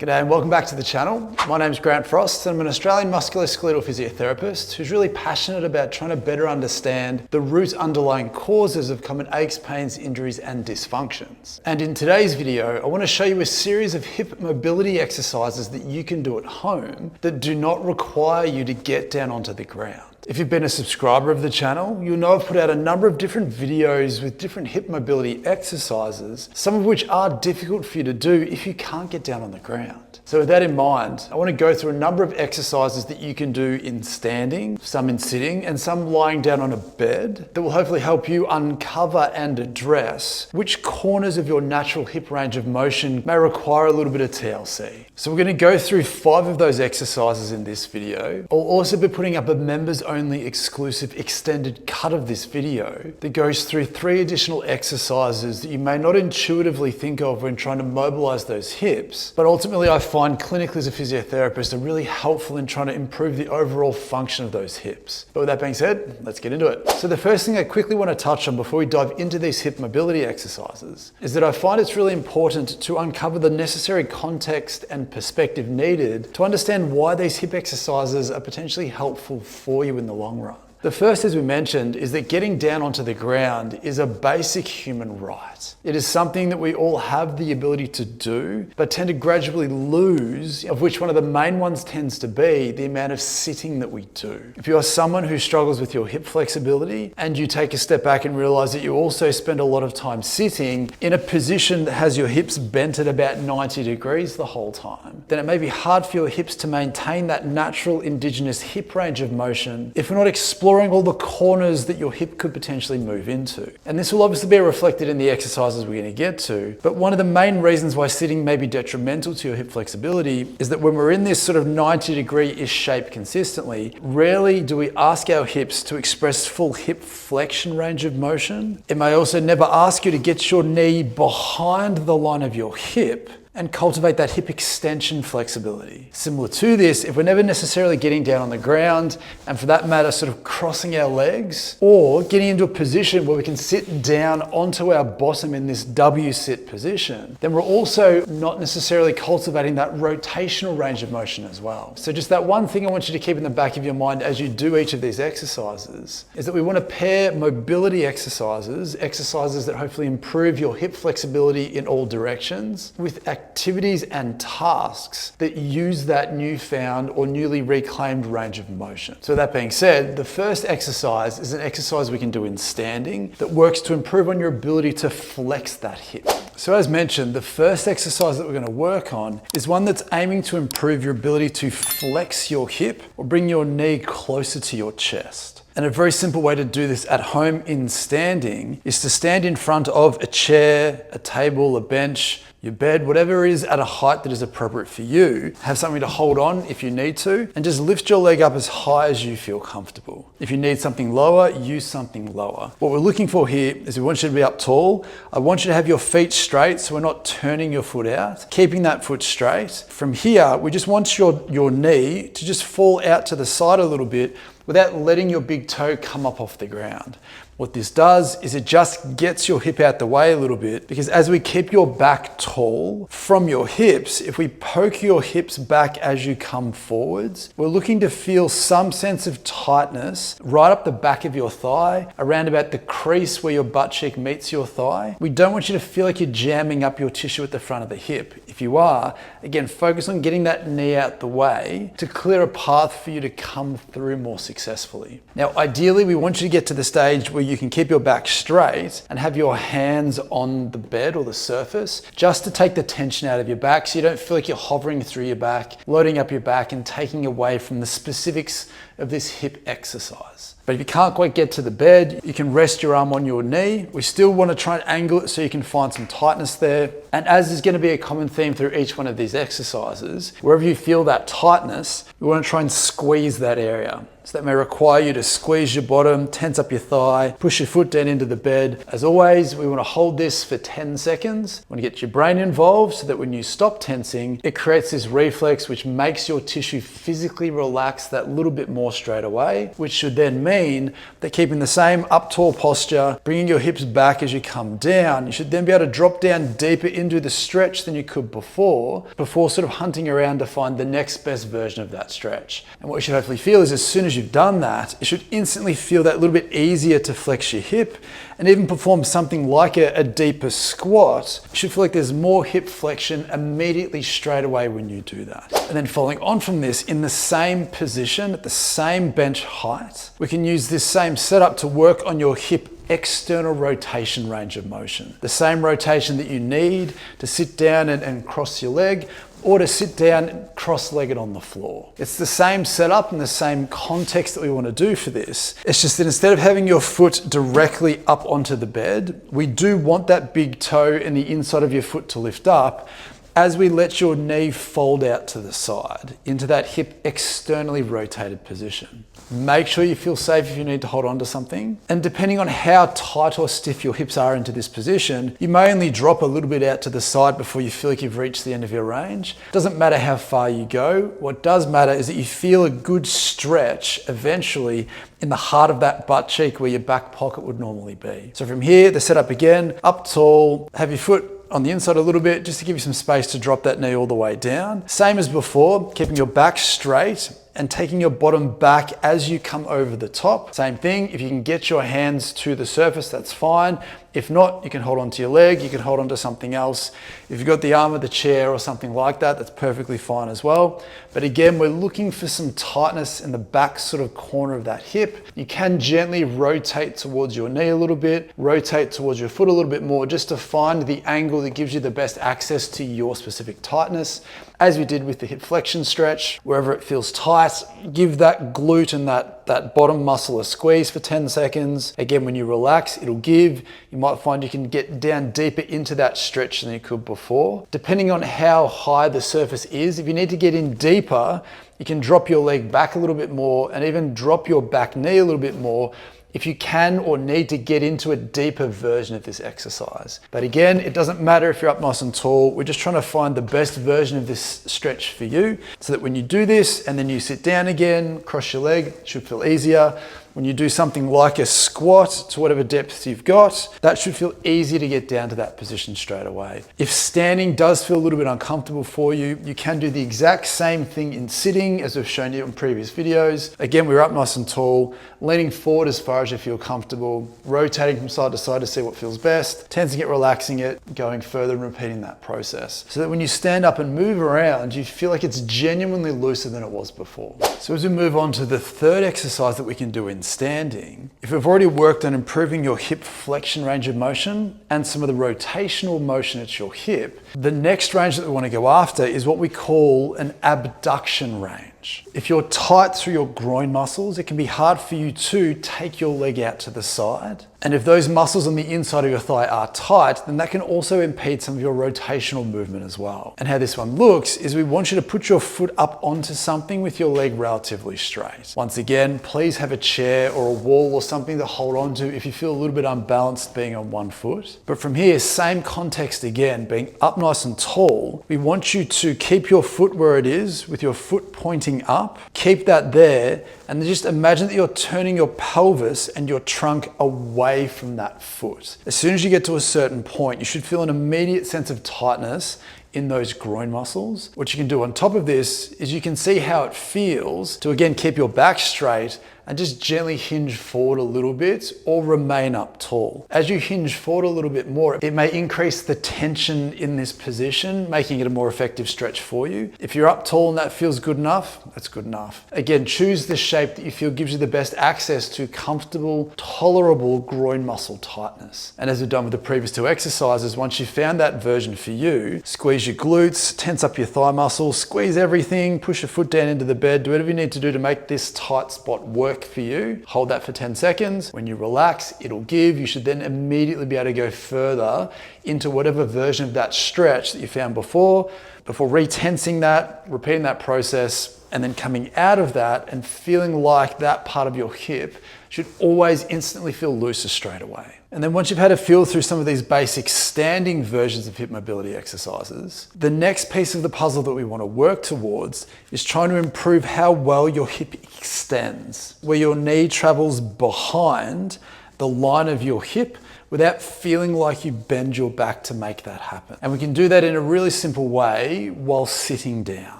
G'day and welcome back to the channel. My name's Grant Frost and I'm an Australian musculoskeletal physiotherapist who's really passionate about trying to better understand the root underlying causes of common aches, pains, injuries and dysfunctions. And in today's video, I want to show you a series of hip mobility exercises that you can do at home that do not require you to get down onto the ground. If you've been a subscriber of the channel, you'll know I've put out a number of different videos with different hip mobility exercises, some of which are difficult for you to do if you can't get down on the ground. So with that in mind, I want to go through a number of exercises that you can do in standing, some in sitting, and some lying down on a bed that will hopefully help you uncover and address which corners of your natural hip range of motion may require a little bit of TLC. So we're going to go through 5 of those exercises in this video. I'll also be putting up a members only exclusive extended cut of this video that goes through 3 additional exercises that you may not intuitively think of when trying to mobilize those hips, but ultimately I find clinically as a physiotherapist are really helpful in trying to improve the overall function of those hips. But with that being said, let's get into it. So the first thing I quickly want to touch on before we dive into these hip mobility exercises is that I find it's really important to uncover the necessary context and perspective needed to understand why these hip exercises are potentially helpful for you in the long run. The first, as we mentioned, is that getting down onto the ground is a basic human right. It is something that we all have the ability to do, but tend to gradually lose, of which one of the main ones tends to be the amount of sitting that we do. If you are someone who struggles with your hip flexibility and you take a step back and realize that you also spend a lot of time sitting in a position that has your hips bent at about 90 degrees the whole time, then it may be hard for your hips to maintain that natural indigenous hip range of motion if we're not exploring all the corners that your hip could potentially move into. And this will obviously be reflected in the exercises we're going to get to, but one of the main reasons why sitting may be detrimental to your hip flexibility is that when we're in this sort of 90-degree-ish shape consistently, rarely do we ask our hips to express full hip flexion range of motion. It may also never ask you to get your knee behind the line of your hip and cultivate that hip extension flexibility. Similar to this, if we're never necessarily getting down on the ground, and for that matter, sort of crossing our legs, or getting into a position where we can sit down onto our bottom in this W-sit position, then we're also not necessarily cultivating that rotational range of motion as well. So just that one thing I want you to keep in the back of your mind as you do each of these exercises is that we want to pair mobility exercises that hopefully improve your hip flexibility in all directions, with activities and tasks that use that newfound or newly reclaimed range of motion. So that being said, the first exercise is an exercise we can do in standing that works to improve on your ability to flex that hip. So as mentioned, the first exercise that we're going to work on is one that's aiming to improve your ability to flex your hip or bring your knee closer to your chest. And a very simple way to do this at home in standing is to stand in front of a chair, a table, a bench, your bed, whatever it is at a height that is appropriate for you. Have something to hold on if you need to, and just lift your leg up as high as you feel comfortable. If you need something lower, use something lower. What we're looking for here is we want you to be up tall. I want you to have your feet straight so we're not turning your foot out, keeping that foot straight. From here, we just want your knee to just fall out to the side a little bit without letting your big toe come up off the ground. What this does is it just gets your hip out the way a little bit, because as we keep your back tall from your hips, if we poke your hips back as you come forwards, we're looking to feel some sense of tightness right up the back of your thigh, around about the crease where your butt cheek meets your thigh. We don't want you to feel like you're jamming up your tissue at the front of the hip. If you are, again, focus on getting that knee out the way to clear a path for you to come through more successfully. Now, ideally, we want you to get to the stage where you can keep your back straight and have your hands on the bed or the surface just to take the tension out of your back so you don't feel like you're hovering through your back, loading up your back and taking away from the specifics of this hip exercise. But if you can't quite get to the bed, you can rest your arm on your knee. We still want to try and angle it so you can find some tightness there. And as is going to be a common theme through each one of these exercises, wherever you feel that tightness, we want to try and squeeze that area. So that may require you to squeeze your bottom, tense up your thigh, push your foot down into the bed. As always, we want to hold this for 10 seconds. We want to get your brain involved so that when you stop tensing, it creates this reflex which makes your tissue physically relax that little bit more straight away, which should then mean that keeping the same up tall posture, bringing your hips back as you come down, you should then be able to drop down deeper into the stretch than you could before sort of hunting around to find the next best version of that stretch. And what you should hopefully feel is as soon as you've done that, you should instantly feel that little bit easier to flex your hip and even perform something like a deeper squat. You should feel like there's more hip flexion immediately straight away when you do that. And then following on from this, in the same position, at the same bench height, we can use this same setup to work on your hip external rotation range of motion. The same rotation that you need to sit down and cross your leg, or to sit down cross-legged on the floor. It's the same setup and the same context that we want to do for this. It's just that instead of having your foot directly up onto the bed, we do want that big toe and the inside of your foot to lift up as we let your knee fold out to the side into that hip externally rotated position. Make sure you feel safe if you need to hold on to something. And depending on how tight or stiff your hips are into this position, you may only drop a little bit out to the side before you feel like you've reached the end of your range. It doesn't matter how far you go. What does matter is that you feel a good stretch eventually in the heart of that butt cheek where your back pocket would normally be. So from here, the setup again, up tall, have your foot on the inside a little bit just to give you some space to drop that knee all the way down. Same as before, keeping your back straight and taking your bottom back as you come over the top. Same thing, if you can get your hands to the surface, that's fine. If not, you can hold onto your leg, you can hold onto something else. If you've got the arm of the chair or something like that, that's perfectly fine as well. But again, we're looking for some tightness in the back sort of corner of that hip. You can gently rotate towards your knee a little bit, rotate towards your foot a little bit more, just to find the angle that gives you the best access to your specific tightness. As we did with the hip flexion stretch, wherever it feels tight, give that glute and that bottom muscle a squeeze for 10 seconds. Again, when you relax, it'll give. You might find you can get down deeper into that stretch than you could before. Depending on how high the surface is, if you need to get in deeper, you can drop your leg back a little bit more and even drop your back knee a little bit more if you can or need to get into a deeper version of this exercise. But again, it doesn't matter if you're up nice and tall. We're just trying to find the best version of this stretch for you so that when you do this and then you sit down again, cross your leg, it should feel easier. When you do something like a squat to whatever depth you've got, that should feel easy to get down to that position straight away. If standing does feel a little bit uncomfortable for you, you can do the exact same thing in sitting as we've shown you in previous videos. Again, we're up nice and tall, leaning forward as far as you feel comfortable, rotating from side to side to see what feels best, tensing it, relaxing it, going further and repeating that process. So that when you stand up and move around, you feel like it's genuinely looser than it was before. So as we move on to the third exercise that we can do in standing, if we've already worked on improving your hip flexion range of motion and some of the rotational motion at your hip, the next range that we want to go after is what we call an abduction range. If you're tight through your groin muscles, it can be hard for you to take your leg out to the side. And if those muscles on the inside of your thigh are tight, then that can also impede some of your rotational movement as well. And how this one looks is we want you to put your foot up onto something with your leg relatively straight. Once again, please have a chair or a wall or something to hold on to if you feel a little bit unbalanced being on one foot. But from here, same context again, being up nice and tall, we want you to keep your foot where it is with your foot pointing up. Keep that there, and then just imagine that you're turning your pelvis and your trunk away from that foot. As soon as you get to a certain point, you should feel an immediate sense of tightness in those groin muscles. What you can do on top of this is you can see how it feels to again keep your back straight and just gently hinge forward a little bit or remain up tall. As you hinge forward a little bit more, it may increase the tension in this position, making it a more effective stretch for you. If you're up tall and that feels good enough, that's good enough. Again, choose the shape that you feel gives you the best access to comfortable, tolerable groin muscle tightness. And as we've done with the previous two exercises, once you've found that version for you, squeeze your glutes, tense up your thigh muscles, squeeze everything, push your foot down into the bed, do whatever you need to do to make this tight spot work for you. Hold that for 10 seconds. When you relax, it'll give. You should then immediately be able to go further into whatever version of that stretch that you found before retensing that, repeating that process, and then coming out of that and feeling like that part of your hip should always instantly feel looser straight away. And then once you've had a feel through some of these basic standing versions of hip mobility exercises, the next piece of the puzzle that we want to work towards is trying to improve how well your hip extends, where your knee travels behind the line of your hip without feeling like you bend your back to make that happen. And we can do that in a really simple way while sitting down.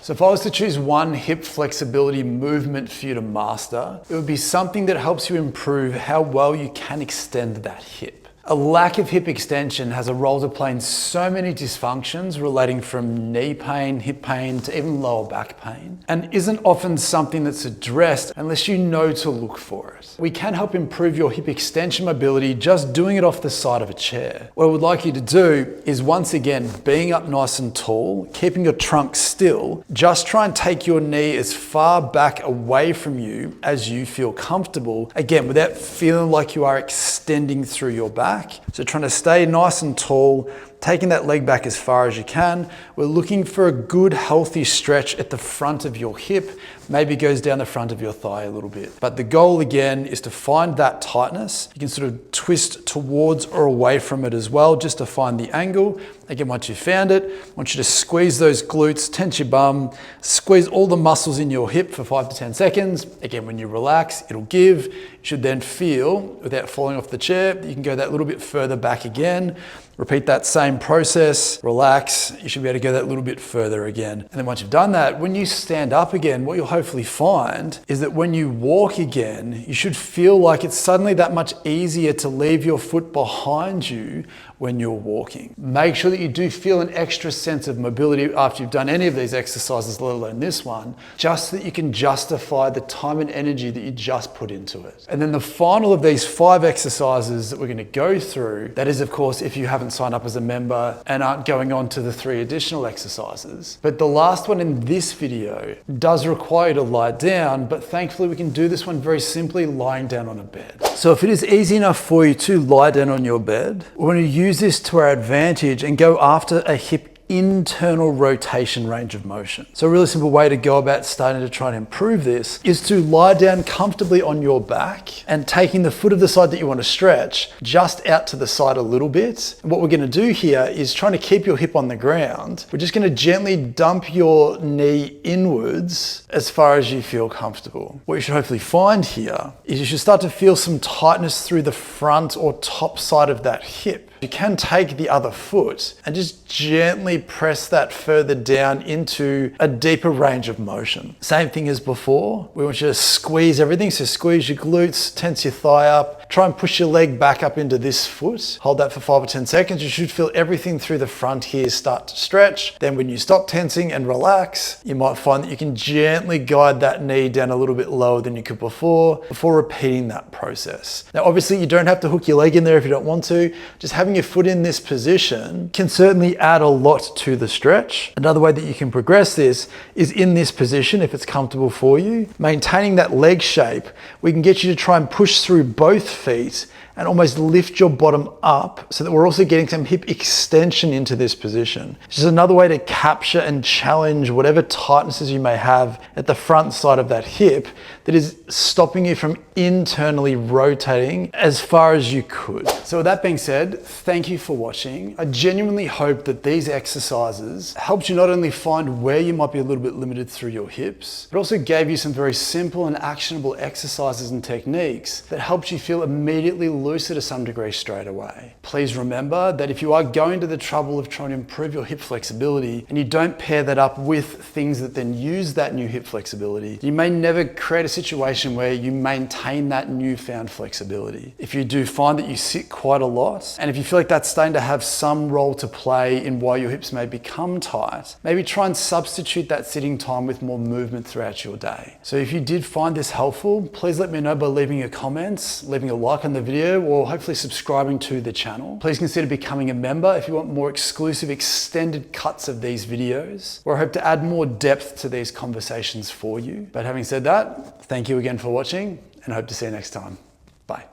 So if I was to choose one hip flexibility movement for you to master, it would be something that helps you improve how well you can extend that hip. A lack of hip extension has a role to play in so many dysfunctions relating from knee pain, hip pain, to even lower back pain, and isn't often something that's addressed unless you know to look for it. We can help improve your hip extension mobility just doing it off the side of a chair. What I would like you to do is, once again, being up nice and tall, keeping your trunk still, just try and take your knee as far back away from you as you feel comfortable, again, without feeling like you are extending through your back. So trying to stay nice and tall, taking that leg back as far as you can. We're looking for a good, healthy stretch at the front of your hip, maybe goes down the front of your thigh a little bit. But the goal again is to find that tightness. You can sort of twist towards or away from it as well, just to find the angle. Again, once you've found it, I want you to squeeze those glutes, tense your bum, squeeze all the muscles in your hip for 5 to 10 seconds. Again, when you relax, it'll give. You should then feel, without falling off the chair, that you can go that little bit further back again. Repeat that same process, relax, you should be able to go that little bit further again. And then once you've done that, when you stand up again, what you'll hopefully find is that when you walk again, you should feel like it's suddenly that much easier to leave your foot behind you when you're walking. Make sure that you do feel an extra sense of mobility after you've done any of these exercises, let alone this one, just so that you can justify the time and energy that you just put into it. And then the final of these 5 exercises that we're going to go through, that is, of course, if you haven't signed up as a member and aren't going on to the 3 additional exercises. But the last one in this video does require you to lie down, but thankfully we can do this one very simply lying down on a bed. So if it is easy enough for you to lie down on your bed, we're going to use this to our advantage and go after a hip internal rotation range of motion. So a really simple way to go about starting to try and improve this is to lie down comfortably on your back and taking the foot of the side that you want to stretch just out to the side a little bit. And what we're going to do here is trying to keep your hip on the ground. We're just going to gently dump your knee inwards as far as you feel comfortable. What you should hopefully find here is you should start to feel some tightness through the front or top side of that hip. You can take the other foot and just gently press that further down into a deeper range of motion. Same thing as before. We want you to squeeze everything. So squeeze your glutes, tense your thigh up, try and push your leg back up into this foot. Hold that for 5 or 10 seconds. You should feel everything through the front here start to stretch. Then when you stop tensing and relax, you might find that you can gently guide that knee down a little bit lower than you could before repeating that process. Now, obviously you don't have to hook your leg in there if you don't want to. Just having your foot in this position can certainly add a lot to the stretch. Another way that you can progress this is in this position if it's comfortable for you. Maintaining that leg shape, we can get you to try and push through both feet and almost lift your bottom up so that we're also getting some hip extension into this position. This is another way to capture and challenge whatever tightnesses you may have at the front side of that hip that is stopping you from internally rotating as far as you could. So with that being said, thank you for watching. I genuinely hope that these exercises helped you not only find where you might be a little bit limited through your hips, but also gave you some very simple and actionable exercises and techniques that helped you feel immediately looser to some degree straight away. Please remember that if you are going to the trouble of trying to improve your hip flexibility and you don't pair that up with things that then use that new hip flexibility, you may never create a situation where you maintain that newfound flexibility. If you do find that you sit quite a lot, and if you feel like that's starting to have some role to play in why your hips may become tight, maybe try and substitute that sitting time with more movement throughout your day. So if you did find this helpful, please let me know by leaving your comments, leaving a like on the video, or hopefully subscribing to the channel. Please consider becoming a member if you want more exclusive extended cuts of these videos, where I hope to add more depth to these conversations for you. But having said that, thank you again for watching and I hope to see you next time. Bye.